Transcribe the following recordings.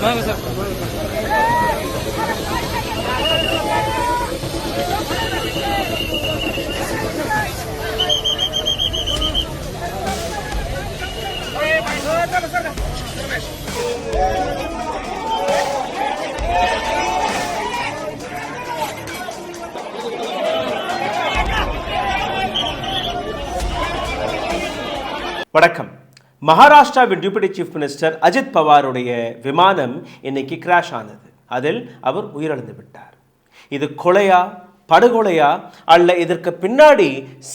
வணக்கம். மகாராஷ்டிராவின் deputy chief minister Ajith பவாருடைய விமானம் இன்னைக்கு கிராஷ் ஆனது. அதில் அவர் உயிரிழந்து விட்டார். இது கொலையா, படுகொலையா, அல்ல இதற்கு பின்னாடி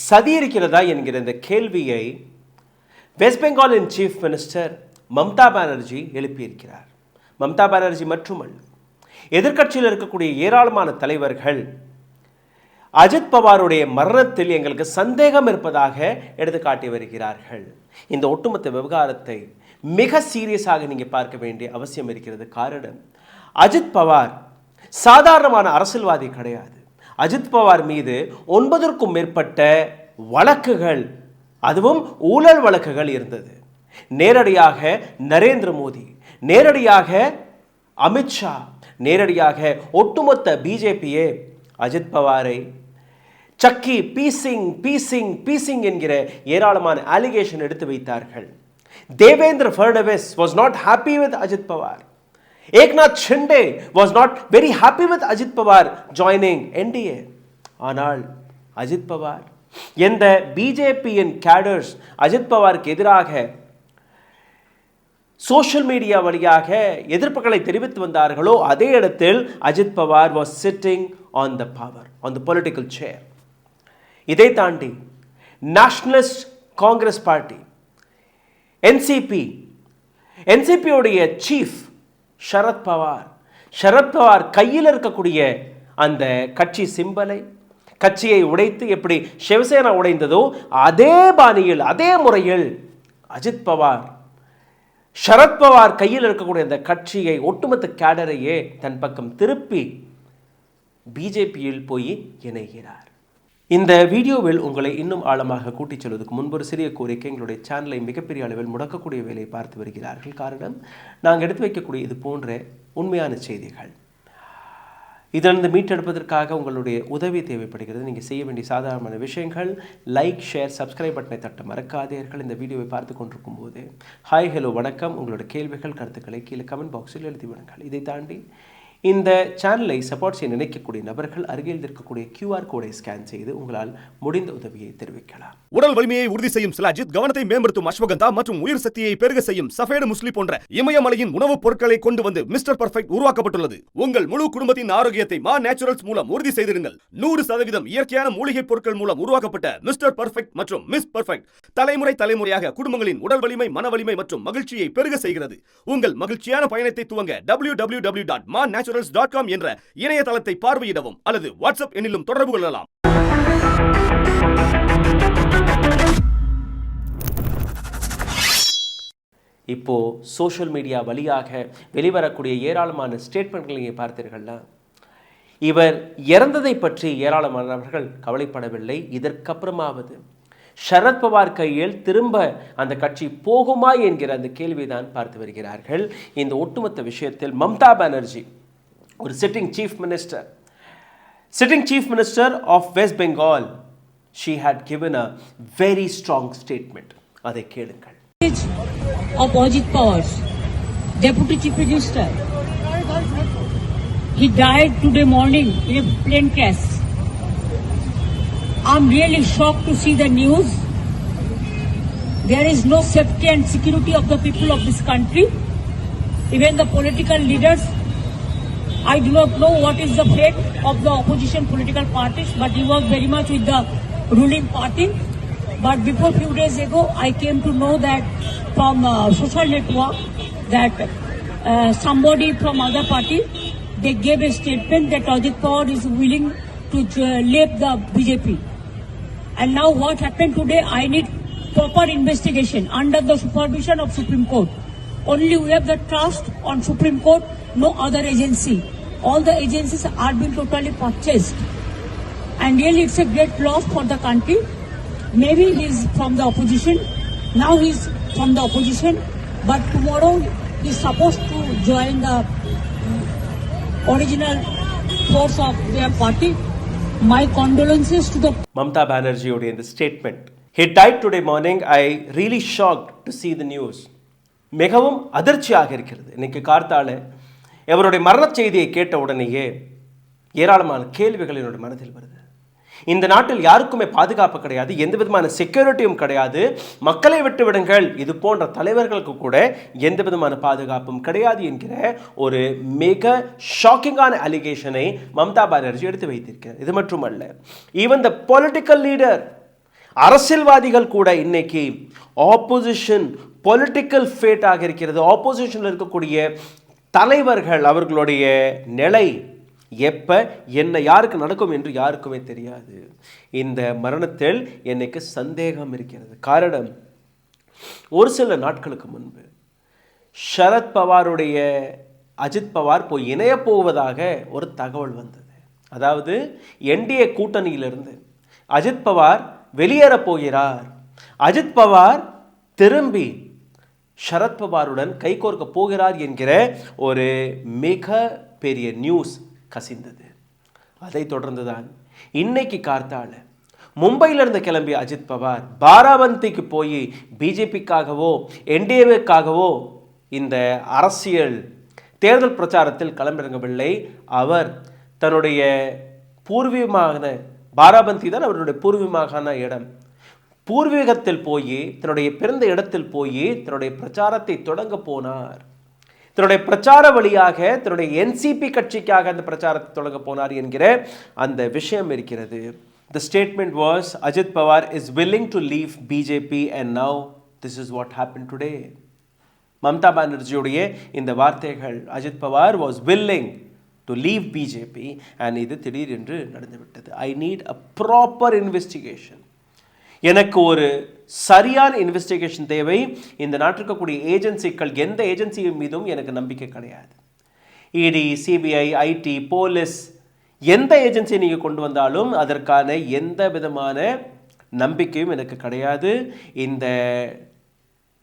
சதி இருக்கிறதா என்கிற இந்த கேள்வியை வெஸ்ட் பெங்காலின் சீஃப் மினிஸ்டர் மம்தா பானர்ஜி எழுப்பியிருக்கிறார். மம்தா பானர்ஜி மட்டுமல்ல, எதிர்க்கட்சியில் இருக்கக்கூடிய ஏராளமான தலைவர்கள் அஜித் பவாருடைய மரணத்தில் எங்களுக்கு சந்தேகம் இருப்பதாக எடுத்துக்காட்டி வருகிறார்கள். இந்த ஒட்டுமொத்த விவகாரத்தை மிக சீரியஸாக நீங்கள் பார்க்க வேண்டிய அவசியம் இருக்கிறது. காரணம், அஜித் பவார் சாதாரணமான அரசியல்வாதி கிடையாது. அஜித் பவார் மீது 9க்கும் மேற்பட்ட வழக்குகள், அதுவும் ஊழல் வழக்குகள் இருந்தது. நேரடியாக நரேந்திர மோடி, நேரடியாக அமித்ஷா, நேரடியாக ஒட்டுமொத்த பிஜேபியே அஜித் பவாரை சக்கி பீசிங் பீசிங் பீசிங் என்கிற ஏராளமான அலிகேஷன் எடுத்து வைத்தார்கள். Devendra Fadnavis was not happy with Ajit Pawar. Eknath Shinde was not very happy with Ajit Pawar joining NDA. ஆனால் அஜித் பவார், எந்த பிஜேபியின் கேடர்ஸ் அஜித் பவாருக்கு எதிராக சோஷியல் மீடியா வழியாக எதிர்ப்புகளை தெரிவித்து வந்தார்களோ, அதே இடத்தில் Ajit Pawar was sitting on the power, on the political chair. இதை தாண்டி நேஷனலிஸ்ட் காங்கிரஸ் பார்ட்டி, என்சிபியுடைய சீஃப் சரத்பவார் கையில் இருக்கக்கூடிய அந்த கட்சி சிம்பலை, கட்சியை உடைத்து எப்படி சிவசேனா உடைந்ததோ அதே பாணியில், அதே முறையில் அஜித் பவார், சரத்பவார் கையில் இருக்கக்கூடிய அந்த கட்சியை, ஒட்டுமொத்த கேடரையே தன் பக்கம் திருப்பி பிஜேபியில் போய் இணைகிறார். இந்த வீடியோவில் உங்களை இன்னும் ஆழமாக கூட்டிச் செல்வதற்கு முன்பு ஒரு சிறிய கோரிக்கை. எங்களுடைய சேனலை மிகப்பெரிய அளவில் முடக்கக்கூடிய வேலையை பார்த்து வருகிறார்கள். காரணம், நாங்கள் எடுத்து வைக்கக்கூடிய இது போன்ற உண்மையான செய்திகள். இதிலிருந்து மீட்டெடுப்பதற்காக உங்களுடைய உதவி தேவைப்படுகிறது. நீங்கள் செய்ய வேண்டிய சாதாரணமான விஷயங்கள், லைக், ஷேர், சப்ஸ்கிரைப் பட்டனை தட்ட மறக்காதீர்கள். இந்த வீடியோவை பார்த்து கொண்டிருக்கும் போது ஹாய், ஹலோ, வணக்கம், உங்களோட கேள்விகள், கருத்துக்களை கீழே கமெண்ட் பாக்ஸில் எழுதிவிடுங்கள். இதை தாண்டி இந்த சேனலை சப்போர்ட் செய்ய நினைக்கக்கூடிய நபர்கள் அருகில் இருக்கக்கூடிய QR கோடை ஸ்கேன் செய்து உங்களால் முடிந்த உதவியை தெரிவிக்கலாம். உடல் வலிமையை உறுதி செய்யும் சிலாஜித், கவனத்தை மேம்படுத்தும் அஸ்வகந்தா மற்றும் உயிர் சக்தியை பெருக செய்யும் சஃபேடு முஸ்லி போன்ற இமயமலையின் உணவுப் பொருட்களை கொண்டு வந்து மிஸ்டர் பர்ஃபெக்ட் உருவாக்கப்பட்டுள்ளது. உங்கள் முழு குடும்பத்தின் ஆரோக்கியத்தை மா நேச்சுரல்ஸ் மூலம் உறுதி செய்திருங்கள். 100% இயற்கையான மூலிகை பொருட்கள் மூலம் உருவாக்கப்பட்ட மிஸ்டர் பர்ஃபெக்ட் மற்றும் மிஸ் பர்ஃபெக்ட் தலைமுறையாக குடும்பங்களின் உடல் வலிமை, மன வலிமை மற்றும் மகிழ்ச்சியை பெருக செய்கிறது. உங்கள் மகிழ்ச்சியான பயணத்தை துவங்க www.mannaturals.com என்ற இணையதளத்தை பார்வையிடவும் அல்லது வாட்ஸ்அப் எண்ணிலும் தொடர்பு கொள்ளலாம். இப்போ சோஷியல் மீடியா வழியாக வெளிவரக்கூடிய ஏராளமான ஸ்டேட்மெண்ட்களை நீங்கள் பார்த்தீர்கள்னா, இவர் இறந்ததை பற்றி ஏராளமானவர்கள் கவலைப்படவில்லை. இதற்கப்புறமாவது சரத்பவார் கையில் திரும்ப அந்த கட்சி போகுமா என்கிற அந்த கேள்விதான் பார்த்து வருகிறார்கள். இந்த ஒட்டுமொத்த விஷயத்தில் மம்தா பானர்ஜி, ஒரு sitting chief minister of West Bengal, she had given a very strong statement. அதை கேளுங்கள். Of Ajit Pawar, Deputy Chief Minister, he died today morning in a plane crash. I'm really shocked to see the news. There is no safety and security of the people of this country. Even the political leaders, I do not know what is the fate of the opposition political parties, but he was very much with the ruling party. But before few days ago, I came to know that from social network that somebody from other party, they gave a statement that Ajit Pawar is willing to leave the BJP. And now what happened today, I need proper investigation under the supervision of Supreme Court. Only we have the trust on Supreme Court, no other agency. All the agencies are being totally purchased. And really it's a great loss for the country. Maybe he's from the opposition. Now he's from the opposition. But tomorrow is supposed to join the original force of their party. My condolences to the Mamata Banerjeeயோட இந்த statement. He died today morning. I really shocked to see the news. மிகவும் அதிர்ச்சியாக இருக்கிறது. இன்னைக்கு கார்த்தால அவருடைய மரண செய்தியை கேட்ட உடனேயே ஏராளமான கேள்விகள் என்னுடைய மனதில் வருது. இந்த நாட்டில் யாருக்குமே பாதுகாப்பு கிடையாது, எந்த விதமான செக்யூரிட்டியும் கிடையாது. மக்களை விட்டு விடுங்கள், இது போன்ற தலைவர்களுக்கு கூட எந்த விதமான பாதுகாப்பும் கிடையாது என்கிற ஒரு மிக ஷாக்கிங்கான அலிகேஷனை மம்தா பானர்ஜி எடுத்து வைத்திருக்கிறார். இது மட்டுமல்ல, ஈவன் த பொலிட்டிக்கல் லீடர், அரசியல்வாதிகள் கூட இன்னைக்கு ஆப்போசிஷன் பொலிட்டிக்கல் ஃபேட்டாக இருக்கிறது. ஆப்போசிஷனில் இருக்கக்கூடிய தலைவர்கள் அவர்களுடைய நிலை எப்போ என்ன யாருக்கு நடக்கும் என்று யாருக்குமே தெரியாது. இந்த மரணத்தில் எனக்கு சந்தேகம் இருக்கிறது. காரணம், ஒரு சில நாட்களுக்கு முன்பு சரத் பவாருடைய அஜித் பவார் போய் இணைய போவதாக ஒரு தகவல் வந்தது. அதாவது என்டிஏ கூட்டணியிலிருந்து அஜித் பவார் வெளியேறப் போகிறார், அஜித் பவார் திரும்பி சரத் பவாருடன் கைகோர்க்க போகிறார் என்கிற ஒரு மிக பெரிய நியூஸ் கசிந்தது. அதை தொடர்ந்துதான் இன்னைக்கு கார்த்தால மும்பையிலிருந்து கிளம்பிய அஜித் பவார் பாராபந்திக்கு போய் பிஜேபிக்காகவோ என்டிஏவுக்காகவோ இந்த அரசியல் தேர்தல் பிரச்சாரத்தில் களமிறங்கவில்லை. அவர் தன்னுடைய பூர்வீகமான பாராபந்தி தான் அவருடைய பூர்வீகமான இடம். பூர்வீகத்தில் போய் தன்னுடைய பிறந்த இடத்தில் போய் தன்னுடைய பிரச்சாரத்தை தொடங்க போனார். தன்னுடைய பிரச்சார வழியாக தன்னுடைய என்சிபி கட்சிக்காக அந்த பிரச்சாரத்தை தொடங்க போனார் என்கிற அந்த விஷயம் இருக்கிறது. The statement was Ajit Pawar is willing to leave BJP and now this is what happened today. Mamata பானர்ஜியுடைய இந்த வார்த்தைகள், Ajith Pawar was willing to leave BJP and இது திடீரென்று நடந்துவிட்டது. I need a proper investigation. எனக்கு ஒரு சரியான இன்வெஸ்டிகேஷன் தேவை. இந்த நாட்டிற்கக்கூடிய ஏஜென்சிகள் எந்த ஏஜென்சியின் மீதும் எனக்கு நம்பிக்கை கிடையாது. இடி, சிபிஐ, ஐடி, போலீஸ், எந்த ஏஜென்சி நீங்கள் கொண்டு வந்தாலும் அதற்கான எந்த விதமான நம்பிக்கையும் எனக்கு கிடையாது. இந்த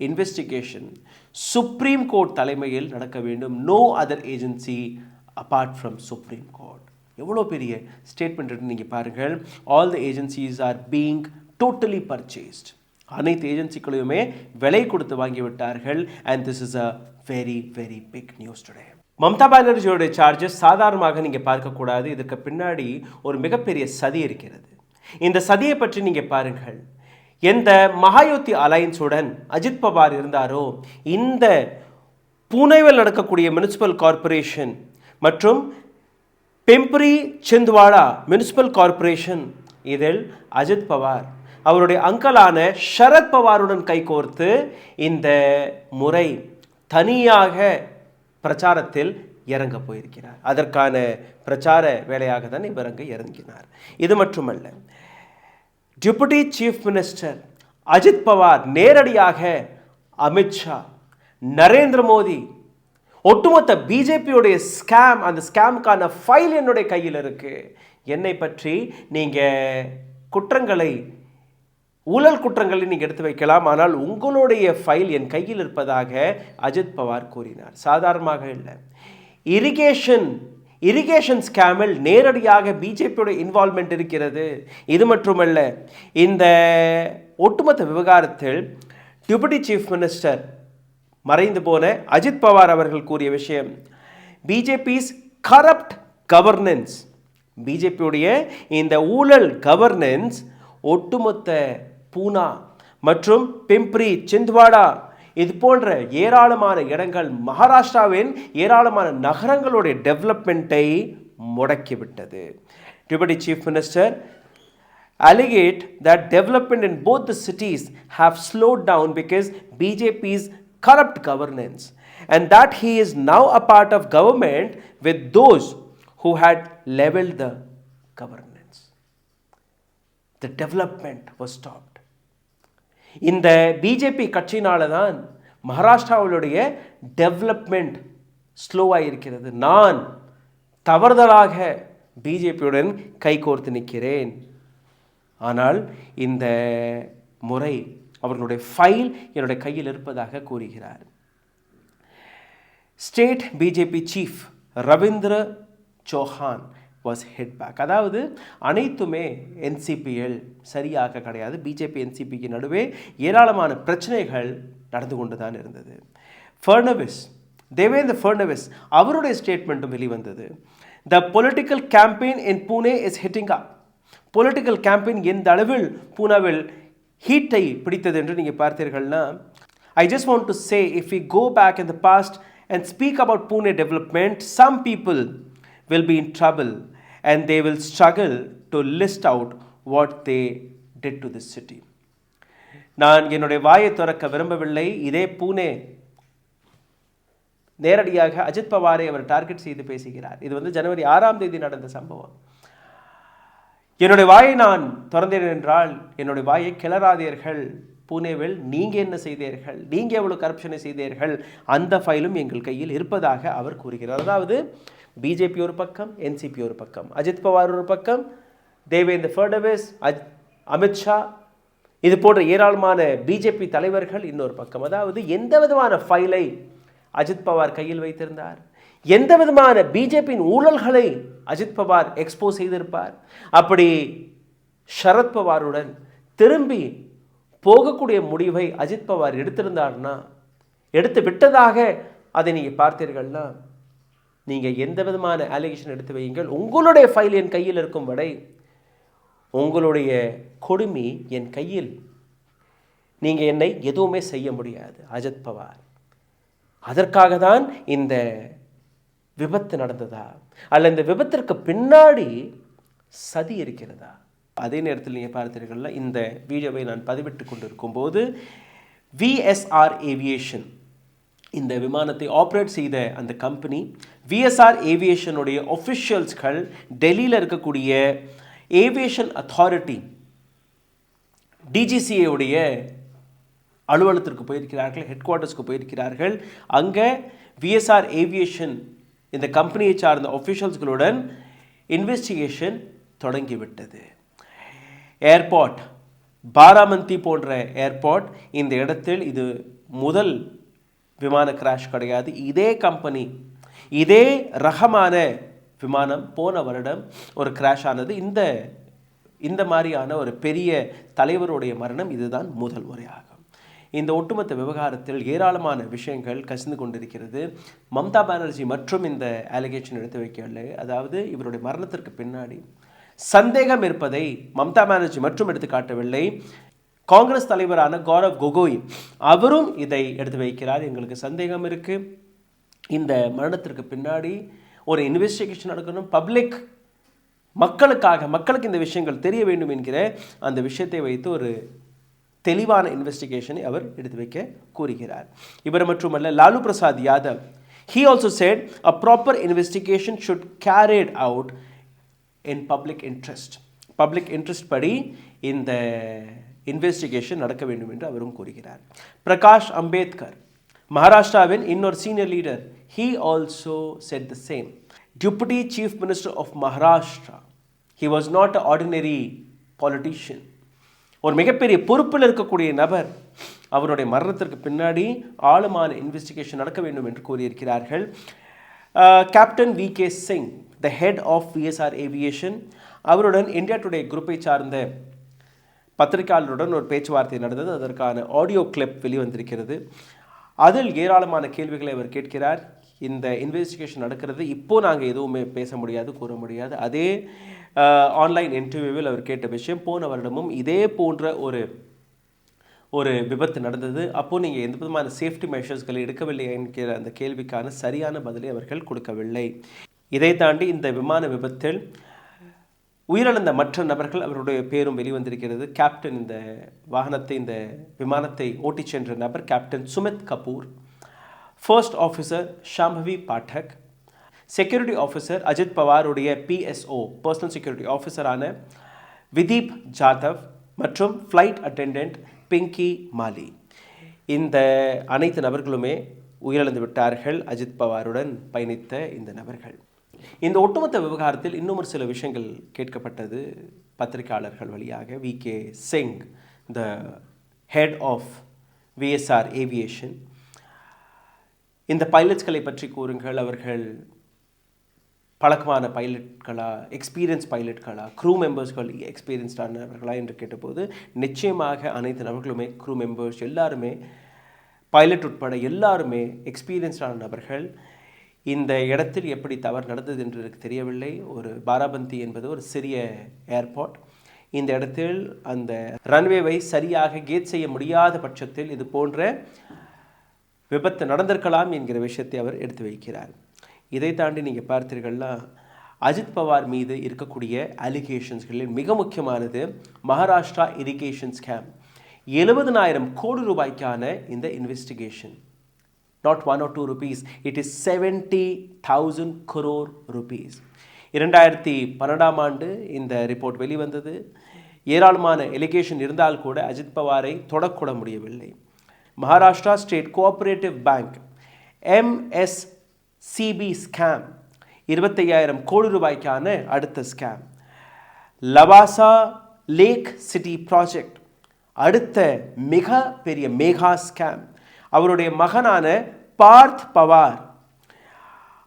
இன்வெஸ்டிகேஷன் சுப்ரீம் கோர்ட் தலைமையில் நடக்க வேண்டும். No other agency apart from Supreme Court. எவ்வளோ பெரிய ஸ்டேட்மெண்ட் நீங்கள் பாருங்கள். All the agencies are being totally purchased. அனைத்து ஏஜென்சிகளையுமே விலை கொடுத்து வாங்கிவிட்டார்கள். and this is a very very big news today. Mamata பானர்ஜியோட சார்ஜஸ் சாதாரணமாக நீங்கள் பார்க்கக்கூடாது. இதற்கு பின்னாடி ஒரு மிகப்பெரிய சதி இருக்கிறது. இந்த சதியை பற்றி நீங்கள் பாருங்கள். எந்த மகாயுத்தி அலையன்ஸுடன் அஜித் பவார் இருந்தாரோ, இந்த புனேவில் நடக்கக்கூடிய முனிசிபல் கார்ப்பரேஷன் மற்றும் பிம்பரி சிந்த்வாடா முனிசிபல் கார்ப்பரேஷன், இதில் அஜித் பவார் அவருடைய அங்கலான சரத் பவாருடன் கைகோர்த்து இந்த முறை தனியாக பிரச்சாரத்தில் இறங்க போயிருக்கிறார். அதற்கான பிரச்சார வேலையாக தான் இவர் அங்கு இறங்கினார். இது மட்டுமல்ல, deputy chief minister Ajith Pawar நேரடியாக அமித்ஷா, நரேந்திர மோடி, ஒட்டுமொத்த பிஜேபியுடைய ஸ்கேம், அந்த ஸ்கேமுக்கான ஃபைல் என்னுடைய கையில் இருக்கு, என்னை பற்றி நீங்கள் குற்றங்களை, ஊழல் குற்றங்களை நீங்கள் எடுத்து வைக்கலாம், ஆனால் உங்களுடைய ஃபைல் என் கையில் இருப்பதாக அஜித் பவார் கூறினார். சாதாரணமாக இல்லை, இரிகேஷன் ஸ்கேமில் நேரடியாக பிஜேபியோட இன்வால்மெண்ட் இருக்கிறது. இது மட்டுமல்ல, இந்த ஒட்டுமொத்த விவகாரத்தில் டெபுட்டி சீஃப் மினிஸ்டர் மறைந்து போன அஜித் பவார் அவர்கள் கூறிய விஷயம், பிஜேபிஸ் கரப்ட் கவர்னன்ஸ், பிஜேபியுடைய இந்த ஊழல் கவர்னன்ஸ் ஒட்டுமொத்த பூனா மற்றும் பிம்பரி சிந்த்வாடா இது போன்ற ஏராளமான இடங்கள், மகாராஷ்டிராவின் ஏராளமான நகரங்களுடைய டெவலப்மெண்ட்டை முடக்கிவிட்டது. Deputy chief minister alleged that development in both the cities have slowed down because BJP's corrupt governance, and that he is now a part of government with those who had leveled the governance. The development was stopped. இந்த BJP கட்சியினால தான் மகாராஷ்டிராவுடைய development ஸ்லோவாக இருக்கிறது. நான் தவறுதலாக பிஜேபியுடன் கைகோர்த்து நிற்கிறேன். ஆனால் இந்த முறை அவர்களுடைய ஃபைல் என்னுடைய கையில் இருப்பதாக கூறுகிறார். State BJP chief Ravindra Chauhan was head back. அதாவது அனைத்துமே என்சிபிஎல் சரியாக கிடையாது. பிஜேபி என்சிபிக்கு நடுவே ஏராளமான பிரச்சனைகள் நடந்து கொண்டு தான் இருந்தது. தேவேந்திர ஃபட்னவிஸ் அவருடைய ஸ்டேட்மெண்ட்டும் வெளிவந்தது. The political campaign in Pune is hitting up. Political campaign எந்த அளவில் பூனாவில் ஹீட்டை பிடித்தது என்று நீங்கள் பார்த்தீர்கள்னா, I just want to say if we go back in the past and speak about Pune development, some people will be in trouble and they will struggle to list out what they did to this city. நான் என்னுடைய வாயை திறக்க விரும்பவில்லை. இதே பூனே நேரடியாக அஜித் பவாரை அவர் target செய்து பேசுகிறார். இது ஜனவரி 6ஆம் தேதி நடந்த சம்பவம். என்னுடைய வாயை நான் திறந்தேன் என்றால் என்னுடைய வாயை கிளறாதீர்கள். பூனேவில் நீங்கள் என்ன செய்தீர்கள், நீங்கள் எவ்வளவு கரப்ஷனை செய்தீர்கள், அந்த ஃபைலும் எங்கள் கையில் இருப்பதாக அவர் கூறுகிறார். அதாவது பிஜேபி ஒரு பக்கம், என்சிபி ஒரு பக்கம், அஜித் பவார் ஒரு பக்கம், தேவேந்திர ஃபட்னவிஸ், அமித்ஷா, இது போன்ற ஏராளமான பிஜேபி தலைவர்கள் இன்னொரு பக்கம். அதாவது எந்த விதமான ஃபைலை அஜித் பவார் கையில் வைத்திருந்தார், எந்த விதமான பிஜேபியின் ஊழல்களை அஜித் பவார் எக்ஸ்போஸ் செய்திருப்பார். அப்படி சரத் பவாருடன் திரும்பி போகக்கூடிய முடிவை அஜித் பவார் எடுத்திருந்தார்னா, எடுத்து விட்டதாக அதை நீங்கள் பார்த்தீர்கள்னா, நீங்கள் எந்த விதமான அலிகேஷன் எடுத்து வையுங்கள், உங்களுடைய ஃபைல் என் கையில் இருக்கும் வரை உங்களுடைய கொடுமி என் கையில், நீங்கள் என்னை எதுவுமே செய்ய முடியாது அஜித் பவார். அதற்காக தான் இந்த விபத்து நடந்ததா, அல்ல இந்த விபத்திற்கு பின்னாடி சதி இருக்கிறதா? அதே நேரத்தில் நீங்கள் பார்த்தீர்கள்னா, இந்த வீடியோவை நான் பதிவிட்டு கொண்டிருக்கும் போது விஎஸ்ஆர் ஏவியேஷன் இந்த விமானத்தை ஆப்ரேட் செய்த அந்த கம்பெனி, விஎஸ்ஆர் ஏவியேஷனுடைய ஒஃபிஷியல்ஸ்கள் டெல்லியில் இருக்கக்கூடிய ஏவியேஷன் அத்தாரிட்டி டிஜிசிஏவுடைய அலுவலகத்திற்கு போயிருக்கிறார்கள், ஹெட் குவார்ட்டர்ஸ்க்கு போயிருக்கிறார்கள். அங்கே விஎஸ்ஆர் ஏவியேஷன் இந்த கம்பெனியை சார்ந்த ஒஃபிஷியல்ஸ்களுடன் இன்வெஸ்டிகேஷன் தொடங்கிவிட்டது. ஏர்போர்ட் பாராமந்தி போன்ற ஏர்போர்ட், இந்த இடத்தில் இது முதல் விமான கிராஷ் கிடையாது. இதே கம்பெனி, இதே ரகமான விமானம் போன வருடம் ஒரு கிராஷ் ஆனது. இந்த மாதிரியான ஒரு பெரிய தலைவருடைய மரணம் இதுதான் முதல் முறையாகும். இந்த ஒட்டுமொத்த விவகாரத்தில் ஏராளமான விஷயங்கள் கசிந்து கொண்டிருக்கிறது. மம்தா பானர்ஜி மற்றும் இந்த அலிகேஷன் எடுத்து வைக்கவில்லை. அதாவது இவருடைய மரணத்திற்கு பின்னாடி சந்தேகம் இருப்பதை மம்தா பானர்ஜி மட்டும் எடுத்து காட்டவில்லை. காங்கிரஸ் தலைவரான கௌரவ் கொகோய் அவரும் இதை எடுத்து வைக்கிறார். எங்களுக்கு சந்தேகம் இருக்கு, இந்த மரணத்திற்கு பின்னாடி ஒரு இன்வெஸ்டிகேஷன் நடக்கணும், மக்களுக்கு இந்த விஷயங்கள் தெரிய வேண்டும் என்கிற அந்த விஷயத்தை வைத்து ஒரு தெளிவான இன்வெஸ்டிகேஷனை அவர் எடுத்து வைக்க கூறுகிறார். இவர் மட்டுமல்ல, Lalu Prasad Yadav, he also said a proper investigation should carried out in public interest படி இந்த இன்வெஸ்டிகேஷன் நடக்க வேண்டும் என்று அவரும் கூறுகிறார். பிரகாஷ் அம்பேத்கர், மகாராஷ்டிராவின் இன்னொரு senior leader, he also said the same. Deputy Chief Minister of Maharashtra, he was not an ordinary politician. ஒரு மிகப்பெரிய பொறுப்பில் இருக்கக்கூடிய நபர், அவருடைய மரணத்திற்கு பின்னாடி ஆழமான இன்வெஸ்டிகேஷன் நடக்க வேண்டும் என்று கூறியிருக்கிறார்கள். Captain VK Singh, the head of VSR aviation, அவருடன் இந்தியா டுடே குரூப்பை சார்ந்த பத்திரிகையாளருடன் ஒரு பேச்சுவார்த்தை நடந்தது. அதற்கான ஆடியோ கிளிப் வெளிவந்திருக்கிறது. அதில் ஏராளமான கேள்விகளை அவர் கேட்கிறார். இந்த இன்வெஸ்டிகேஷன் நடக்கிறது, இப்போது நாங்கள் எதுவுமே பேச முடியாது, கூற முடியாது. அதே ஆன்லைன் இன்டர்வியூவில் அவர் கேட்ட விஷயம், போன வருடமும் இதே போன்ற ஒரு விபத்து நடந்தது, அப்போது நீங்கள் எந்த விதமான சேஃப்டி மெஷர்ஸ்களை எடுக்கவில்லை என்கிற அந்த கேள்விக்கான சரியான பதிலை அவர்கள் கொடுக்கவில்லை. இதை தாண்டி இந்த விமான விபத்தில் உயிரிழந்த மற்ற நபர்கள், அவருடைய பேரும் வெளிவந்திருக்கிறது. கேப்டன், இந்த விமானத்தை ஓட்டிச் சென்ற நபர் captain Sumit Kapoor, first officer Shambhavi Pathak, security officer Ajit பவாருடைய PSO பர்சனல் செக்யூரிட்டி ஆஃபீஸரான விதீப் ஜாதவ் மற்றும் ஃப்ளைட் அட்டெண்டன்ட் பிங்கி மாலி. இந்த அனைத்து நபர்களுமே உயிரிழந்து விட்டார்கள், அஜித் பவாருடன் பயணித்த இந்த நபர்கள். இந்த ஒட்டுமொத்த விவகாரத்தில் இன்னும் ஒரு சில விஷயங்கள் கேட்கப்பட்டது பத்திரிகையாளர்கள் வழியாக. VK Singh, the head of VSR aviation, இந்த பைலட்ஸ்களை பற்றி கூறுங்கள். அவர்கள் பழக்கமான பைலட்களா, எக்ஸ்பீரியன்ஸ் பைலட்களா, க்ரூ மெம்பர்ஸ்கள் எக்ஸ்பீரியன்ஸ்டானவர்களா என்று கேட்டபோது நிச்சயமாக அனைத்து நபர்களுமே, க்ரூ மெம்பர்ஸ் எல்லாருமே, பைலட் உட்பட எல்லாருமே எக்ஸ்பீரியன்ஸ்டான நபர்கள். இந்த இடத்தில் எப்படி தவறு நடந்தது என்று எனக்கு தெரியவில்லை. ஒரு பாராபந்தி என்பது ஒரு சிறிய ஏர்போர்ட். இந்த இடத்தில் அந்த ரன்வேவை சரியாக கேட் செய்ய முடியாத பட்சத்தில் இது போன்ற விபத்து நடந்திருக்கலாம் என்கிற விஷயத்தை அவர் எடுத்து வைக்கிறார். இதை தாண்டி நீங்கள் பார்த்தீர்கள்னா அஜித் பவார் மீது இருக்கக்கூடிய அலிகேஷன்ஸ்களில் மிக முக்கியமானது மகாராஷ்டிரா இரிகேஷன் ஸ்கேம். 70,000 கோடி ரூபாய்க்கான இந்த investigation. Not 1 or 2 rupees, it is 70,000 crore rupees. 2012 ஆண்டு இந்த ரிப்போர்ட் வெளிவந்தது. ஏராளமான எலிகேஷன் இருந்தால் கூட அஜித் பவாரை தொடக்கூட முடியவில்லை. Maharashtra state cooperative bank MSCB scam, 25,000 கோடி ரூபாய்க்கான அடுத்த scam. Lavasa lake city project அடுத்த மிக பெரிய மேகா ஸ்கேம். அவருடைய மகனான பார்த் பவார்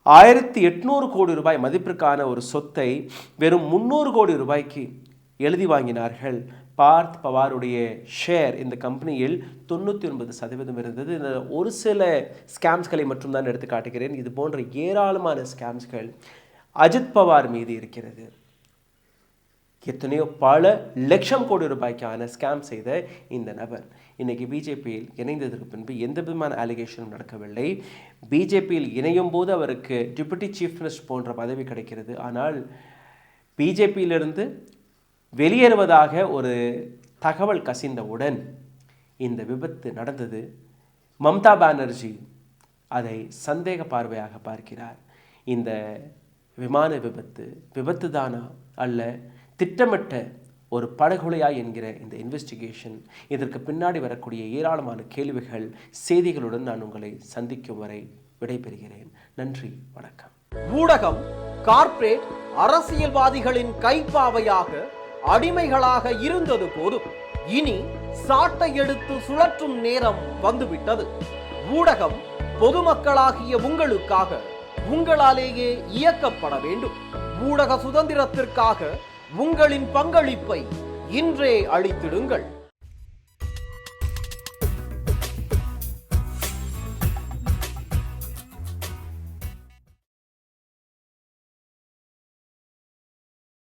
1800 கோடி ரூபாய் மதிப்பிற்கான ஒரு சொத்தை வெறும் 300 கோடி ரூபாய்க்கு எழுதி வாங்கினார்கள். பார்த் பவாருடைய ஷேர் இந்த கம்பெனியில் 99% இருந்தது. இந்த ஒரு சில ஸ்கேம்ஸ்களை மட்டும்தான் எடுத்து காட்டுகிறேன். இது போன்ற ஏராளமான ஸ்கேம்ஸ்கள் அஜித் பவார் மீது இருக்கிறது. எத்தனையோ பல லட்சம் கோடி ரூபாய்க்கான ஸ்கேம் செய்த இந்த நபர் இன்னைக்கு பிஜேபியில் இணைந்ததற்கு பின்பு எந்த விதமான அலிகேஷனும் நடக்கவில்லை. பிஜேபியில் இணையும் போது அவருக்கு டெபுட்டி சீஃப் மினிஸ்டர் போன்ற பதவி கிடைக்கிறது. ஆனால் பிஜேபியிலிருந்து வெளியேறுவதாக ஒரு தகவல் கசிந்தவுடன் இந்த விபத்து நடந்தது. மம்தா பானர்ஜி அதை சந்தேக பார்வையாக பார்க்கிறார். இந்த விமான விபத்து தானா அல்ல திட்டமிட்ட ஒரு படுகொலையா என்கிற இந்த இன்வெஸ்டிகேஷன், இதற்கு பின்னாடி வரக்கூடிய ஏராளமான கேள்விகள், செய்திகளுடன் நான் உங்களை சந்திக்கும் வரை விடைபெறுகிறேன். நன்றி, வணக்கம். ஊடகம் கார்ப்பரேட் அரசியல்வாதிகளின் கைப்பாவையாக, அடிமைகளாக இருந்தது போதும். இனி சாட்டை எடுத்து சுழற்றும் நேரம் வந்துவிட்டது. ஊடகம் பொதுமக்களாகிய உங்களுக்காக, உங்களாலேயே இயக்கப்பட வேண்டும். ஊடக சுதந்திரத்திற்காக உங்களின் பங்களிப்பை இன்றே அளித்திடுங்கள்.